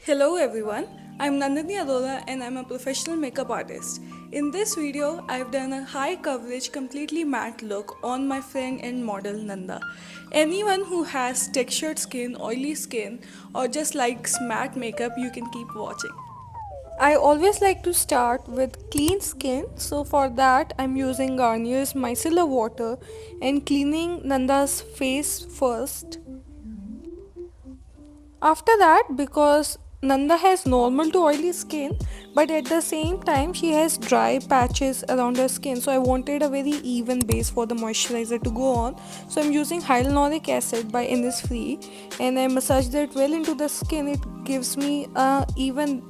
Hello everyone, I'm Nandini Adola and I'm a professional makeup artist. In this video, I've done a high coverage completely matte look on my friend and model Nanda. Anyone who has textured skin, oily skin or just likes matte makeup, you can keep watching. I always like to start with clean skin, so for that I'm using Garnier's Micellar Water and cleaning Nanda's face first. After that, because Nanda has normal to oily skin, but at the same time she has dry patches around her skin, so I wanted a very even base for the moisturizer to go on. So I'm using hyaluronic acid by Innisfree and I massage that well into the skin. It gives me a even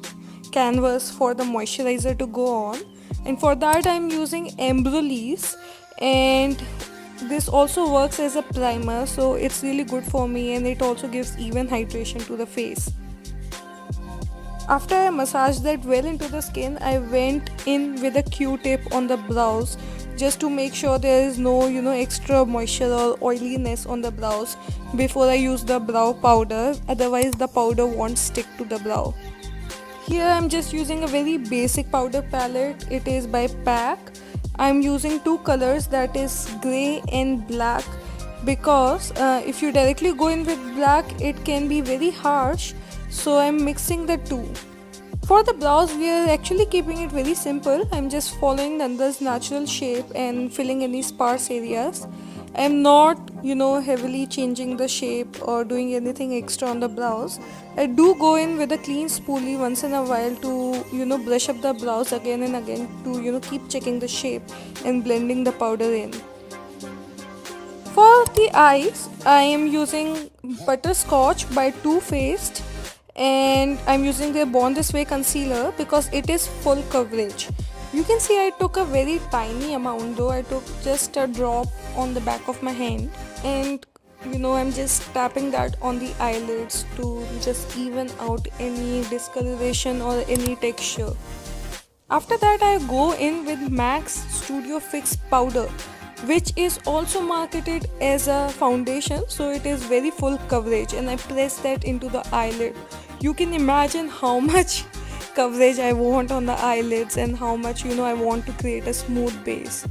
canvas for the moisturizer to go on, and for that I'm using Embryolisse, and this also works as a primer, so it's really good for me and it also gives even hydration to the face. After I massaged that well into the skin, I went in with a Q-tip on the brows just to make sure there is no extra moisture or oiliness on the brows before I use the brow powder, otherwise the powder won't stick to the brow. Here I'm just using a very basic powder palette. It is by PAC. I'm using two colors, that is grey and black, because if you directly go in with black it can be very harsh, so I'm mixing the two. For the brows, we are actually keeping it very simple. I'm just following Nanda's natural shape and filling any sparse areas. I'm not, heavily changing the shape or doing anything extra on the brows. I do go in with a clean spoolie once in a while to, brush up the brows again and again to, keep checking the shape and blending the powder in. For the eyes, I am using Butterscotch by Too Faced, and I'm using their Born This Way concealer because it is full coverage. You can see I took a very tiny amount, though I took just a drop on the back of my hand, and I'm just tapping that on the eyelids to just even out any discoloration or any texture. After that, I go in with Max Studio Fix powder, which is also marketed as a foundation, so it is very full coverage, and I press that into the eyelid. You can imagine how much coverage I want on the eyelids and how much I want to create a smooth base.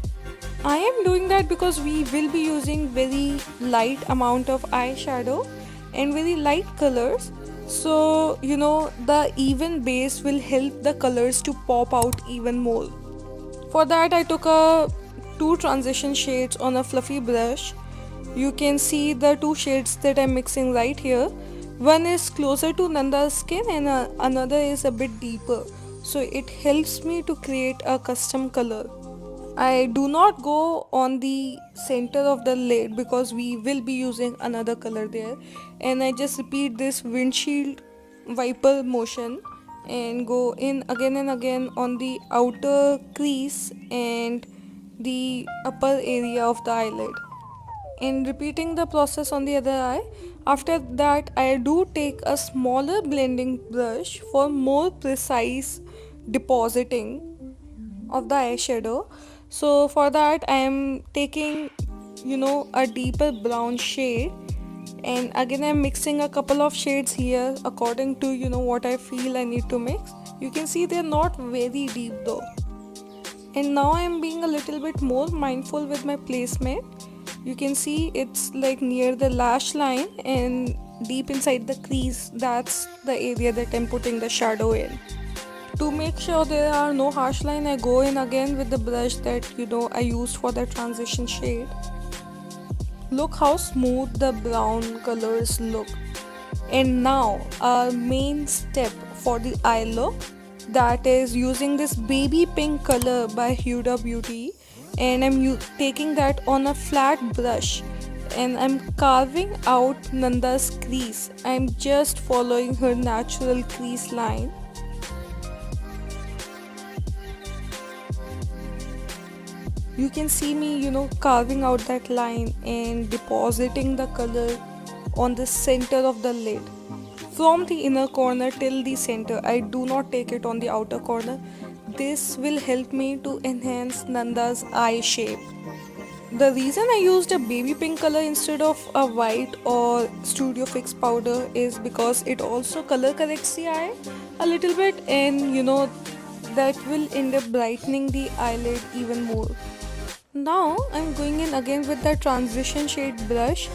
I am doing that because we will be using very light amount of eyeshadow and very light colors, so the even base will help the colors to pop out even more. For that, I took a two transition shades on a fluffy brush. You can see the two shades that I'm mixing right here. One is closer to Nanda's skin and another is a bit deeper, so it helps me to create a custom color. I do not go on the center of the lid because we will be using another color there, and I just repeat this windshield wiper motion and go in again and again on the outer crease and the upper area of the eyelid, and repeating the process on the other eye. After that, I do take a smaller blending brush for more precise depositing of the eyeshadow. So for that, I am taking a deeper brown shade, and again I'm mixing a couple of shades here according to what I feel I need to mix. You can see they're not very deep though. And now I'm being a little bit more mindful with my placement. You can see it's like near the lash line and deep inside the crease. That's the area that I'm putting the shadow in. To make sure there are no harsh line, I go in again with the brush that I used for the transition shade. Look how smooth the brown colors look. And now our main step for the eye look, that is using this baby pink color by Huda Beauty, and I'm taking that on a flat brush and I'm carving out Nanda's crease. I'm just following her natural crease line. You can see me carving out that line and depositing the color on the center of the lid from the inner corner till the center. I do not take it on the outer corner. This will help me to enhance Nanda's eye shape. The reason I used a baby pink color instead of a white or Studio Fix powder is because it also color corrects the eye a little bit, and that will end up brightening the eyelid even more. Now I'm going in again with the transition shade brush,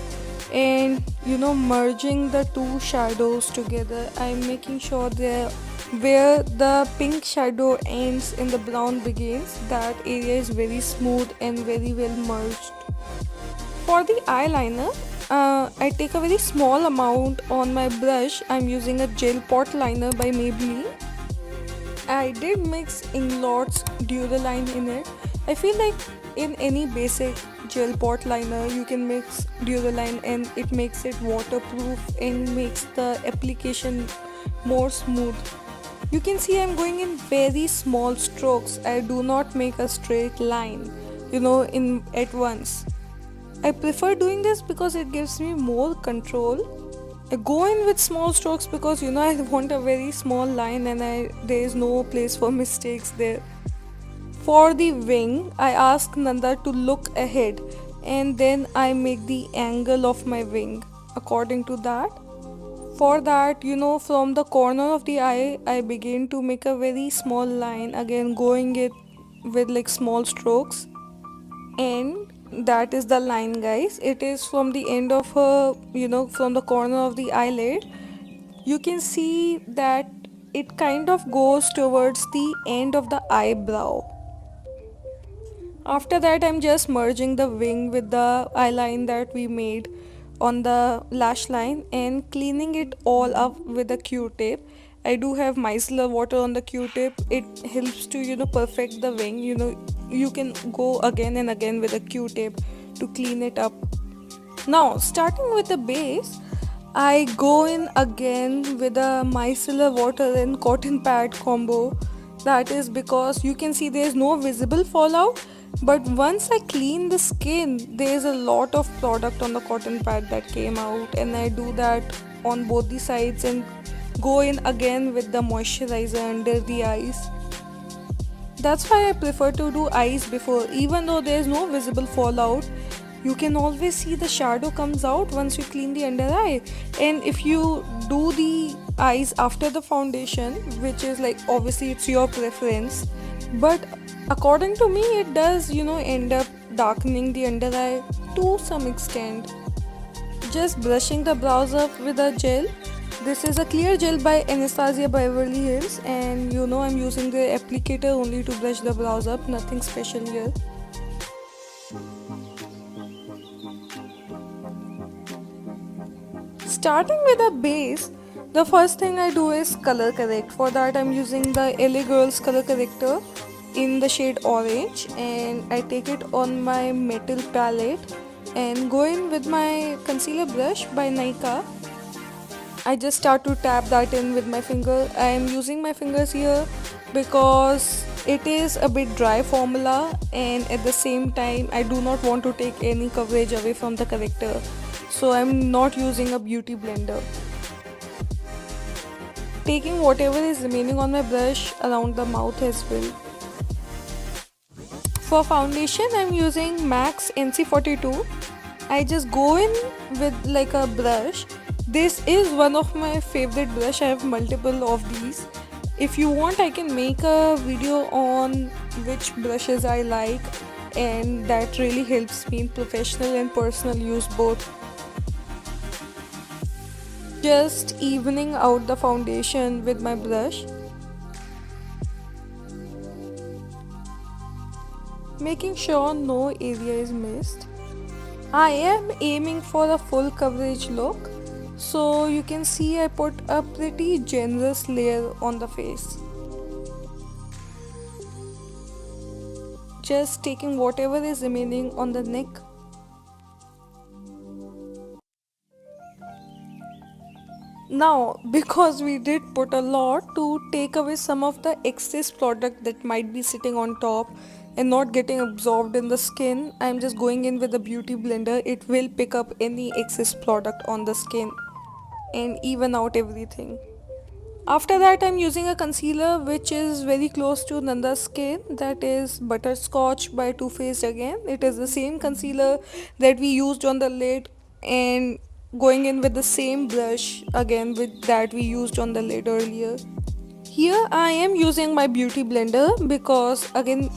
and merging the two shadows together. I'm making sure that where the pink shadow ends and the brown begins, that area is very smooth and very well merged. For the eyeliner, I take a very small amount on my brush. I'm using a gel pot liner by Maybelline. I did mix Inglot's Duraline in it. I feel like in any basic gel pot liner you can mix Duraline and it makes it waterproof and makes the application more smooth. You can see I'm going in very small strokes. I do not make a straight line, in at once. I prefer doing this because it gives me more control. I go in with small strokes because I want a very small line, and there is no place for mistakes there. For the wing, I ask Nanda to look ahead, and then I make the angle of my wing according to that. For that, from the corner of the eye, I begin to make a very small line, again going it with like small strokes, and that is the line, guys. It is from the end of her, from the corner of the eyelid. You can see that it kind of goes towards the end of the eyebrow. After that, I'm just merging the wing with the eyeline that we made on the lash line and cleaning it all up with a Q-tip. I do have micellar water on the Q-tip. It helps to perfect the wing. You can go again and again with a Q-tip to clean it up. Now, starting with the base, I go in again with a micellar water and cotton pad combo. That is because you can see there is no visible fallout, but once I clean the skin, there is a lot of product on the cotton pad that came out, and I do that on both the sides and go in again with the moisturizer under the eyes. That's why I prefer to do eyes before. Even though there is no visible fallout, you can always see the shadow comes out once you clean the under eye. And if you do the eyes after the foundation, which is like obviously it's your preference, but according to me it does end up darkening the under eye to some extent. Just brushing the brows up with a gel. This is a clear gel by Anastasia Beverly Hills, and I'm using the applicator only to brush the brows up, nothing special here. Starting with a base, the first thing I do is color correct. For that, I'm using the LA Girls color corrector in the shade orange, and I take it on my metal palette and go in with my concealer brush by Nykaa. I just start to tap that in with my finger. I am using my fingers here because it is a bit dry formula, and at the same time I do not want to take any coverage away from the corrector, so I'm not using a beauty blender. Taking whatever is remaining on my brush around the mouth as well. For foundation, I'm using MAC's NC42. I just go in with like a brush. This is one of my favorite brush. I have multiple of these. If you want, I can make a video on which brushes I like, and that really helps me in professional and personal use both. Just evening out the foundation with my brush, making sure no area is missed. I am aiming for a full coverage look, so you can see I put a pretty generous layer on the face. Just taking whatever is remaining on the neck. Now, because we did put a lot, to take away some of the excess product that might be sitting on top and not getting absorbed in the skin, I'm just going in with a beauty blender. It will pick up any excess product on the skin and even out everything. After that, I'm using a concealer which is very close to Nanda's skin, that is Butterscotch by Too Faced again. It is the same concealer that we used on the lid, and going in with the same brush again with that we used on the lid earlier. Here I am using my beauty blender because again,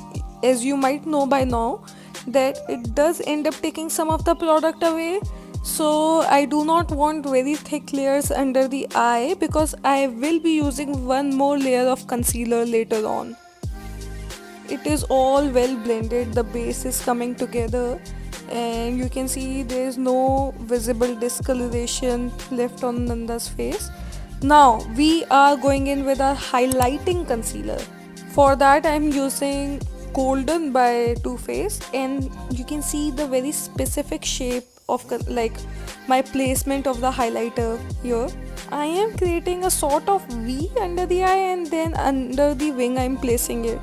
as you might know by now, that it does end up taking some of the product away. So I do not want very thick layers under the eye because I will be using one more layer of concealer later on. It is all well blended, the base is coming together, and you can see there is no visible discoloration left on Nanda's face. Now we are going in with our highlighting concealer. For that I'm using Golden by Too Faced, and you can see the very specific shape of like my placement of the highlighter here. I am creating a sort of V under the eye, and then under the wing I'm placing it.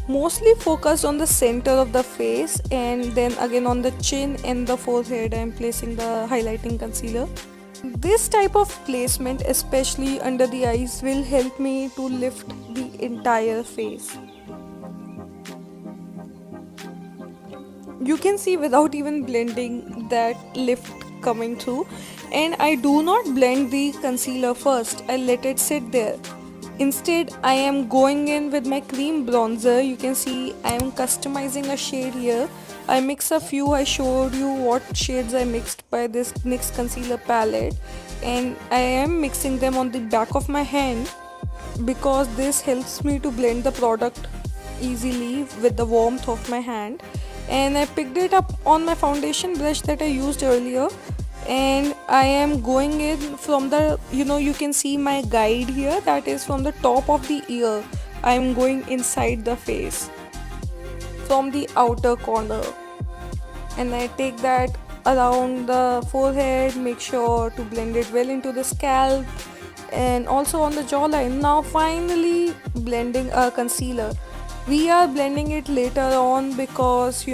Mostly focused on the center of the face, and then again on the chin and the forehead I'm placing the highlighting concealer. This type of placement, especially under the eyes, will help me to lift the entire face. You can see without even blending that lift coming through, and I do not blend the concealer first, I let it sit there. Instead, I am going in with my cream bronzer. You can see I am customizing a shade here. I mix a few, I showed you what shades I mixed by this NYX concealer palette, and I am mixing them on the back of my hand because this helps me to blend the product easily with the warmth of my hand. And I picked it up on my foundation brush that I used earlier, and I am going in from the, you can see my guide here, that is from the top of the ear. I am going inside the face from the outer corner, and I take that around the forehead, make sure to blend it well into the scalp and also on the jawline. Now finally blending a concealer. We are blending it later on because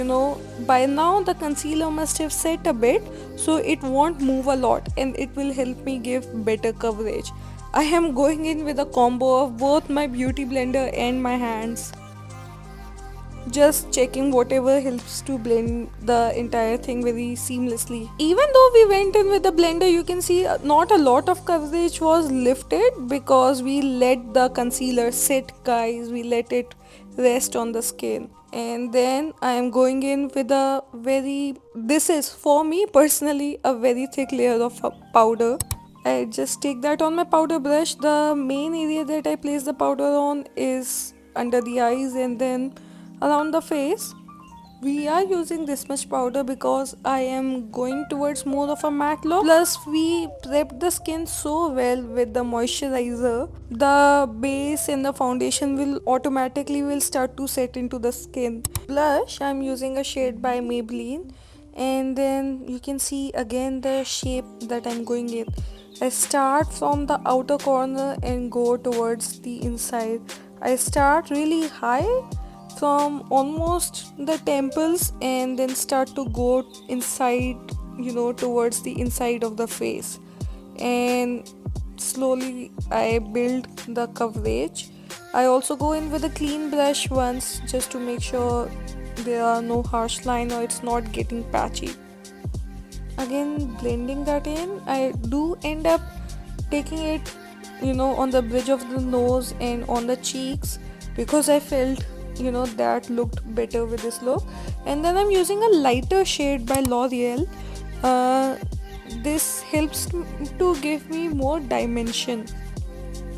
by now the concealer must have set a bit, so it won't move a lot and it will help me give better coverage. I am going in with a combo of both my beauty blender and my hands, just checking whatever helps to blend the entire thing very seamlessly. Even though we went in with the blender, you can see not a lot of coverage was lifted because we let the concealer sit, guys. We let it rest on the skin, and then I am going in with a this is for me personally a very thick layer of powder. I just take that on my powder brush. The main area that I place the powder on is under the eyes and then around the face. We are using this much powder because I am going towards more of a matte look. Plus we prepped the skin so well with the moisturizer. The base and the foundation will automatically start to set into the skin. Blush, I'm using a shade by Maybelline, and then you can see again the shape that I'm going in. I start from the outer corner and go towards the inside. I start really high from almost the temples and then start to go inside, towards the inside of the face, and slowly I build the coverage. I also go in with a clean brush once just to make sure there are no harsh line or it's not getting patchy. Again blending that in, I do end up taking it on the bridge of the nose and on the cheeks because I felt that looked better with this look. And then I'm using a lighter shade by L'Oreal. This helps to give me more dimension.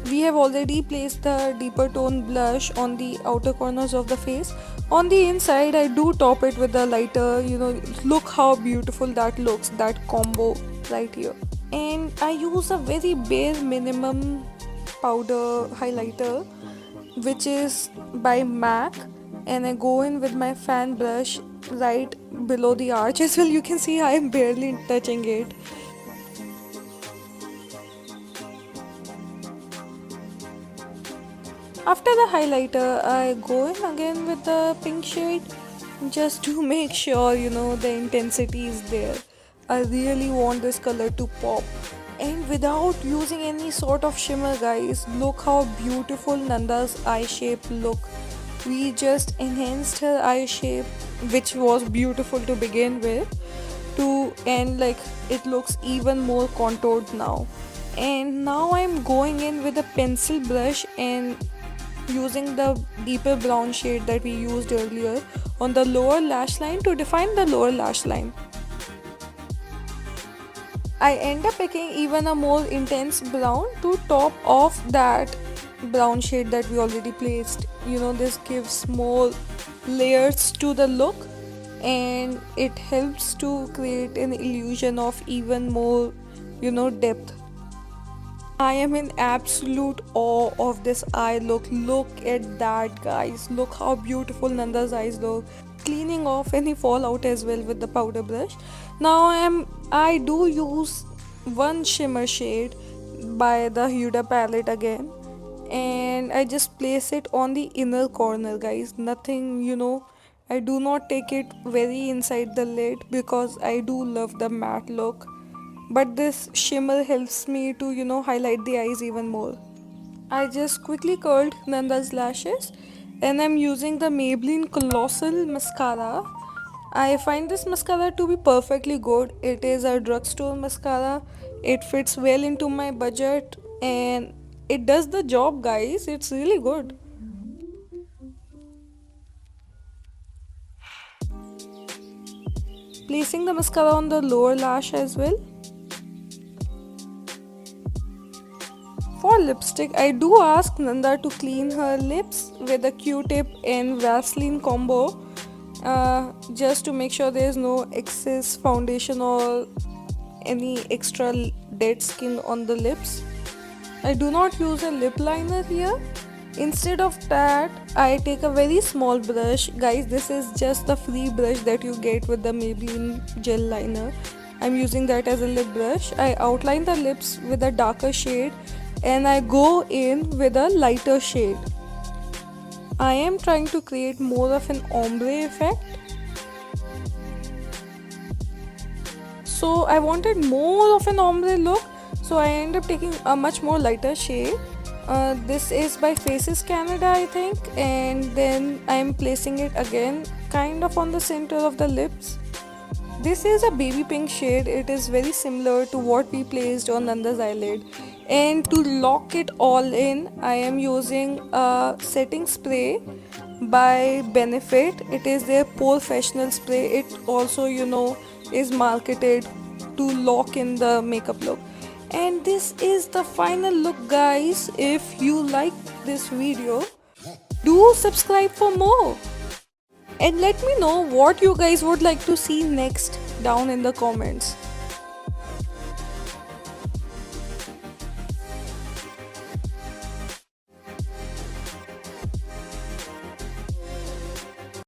We have already placed the deeper tone blush on the outer corners of the face. On the inside I do top it with the lighter. Look how beautiful that looks, that combo right here. And I use a very bare minimum powder highlighter which is by MAC, and I go in with my fan brush right below the arch as well. You can see I am barely touching it. After the highlighter, I go in again with the pink shade just to make sure the intensity is there. I really want this color to pop, And without using any sort of shimmer, guys, look how beautiful Nanda's eye shape look. We just enhanced her eye shape, which was beautiful to begin with, to and like it looks even more contoured now. And now I'm going in with a pencil brush and using the deeper brown shade that we used earlier on the lower lash line to define the lower lash line. I end up picking even a more intense brown to top off that brown shade that we already placed. This gives more layers to the look, and it helps to create an illusion of even more, depth. I am in absolute awe of this eye look. Look at that, guys. Look how beautiful Nanda's eyes look. Cleaning off any fallout as well with the powder brush. Now I do use one shimmer shade by the Huda palette again, and I just place it on the inner corner, guys. Nothing, I do not take it very inside the lid because I do love the matte look, but this shimmer helps me to highlight the eyes even more. I just quickly curled Nanda's lashes, and I'm using the Maybelline Colossal Mascara. I find this mascara to be perfectly good. It is a drugstore mascara. It fits well into my budget and it does the job, guys. It's really good. Placing the mascara on the lower lash as well. For lipstick, I do ask Nanda to clean her lips with a Q-tip and Vaseline combo, just to make sure there is no excess foundation or any extra dead skin on the lips. I do not use a lip liner here. Instead of that, I take a very small brush. Guys, this is just the free brush that you get with the Maybelline gel liner. I'm using that as a lip brush. I outline the lips with a darker shade and I go in with a lighter shade. I am trying to create more of an ombre effect. So I wanted more of an ombre look, so I end up taking a much more lighter shade. This is by Faces Canada, I think, and then I'm placing it again kind of on the center of the lips. This is a baby pink shade. It is very similar to what we placed on Nanda's eyelid. And to lock it all in, I am using a setting spray by Benefit. It is their Professional spray. It also, is marketed to lock in the makeup look. And this is the final look, guys. If you like this video, do subscribe for more. And let me know what you guys would like to see next down in the comments.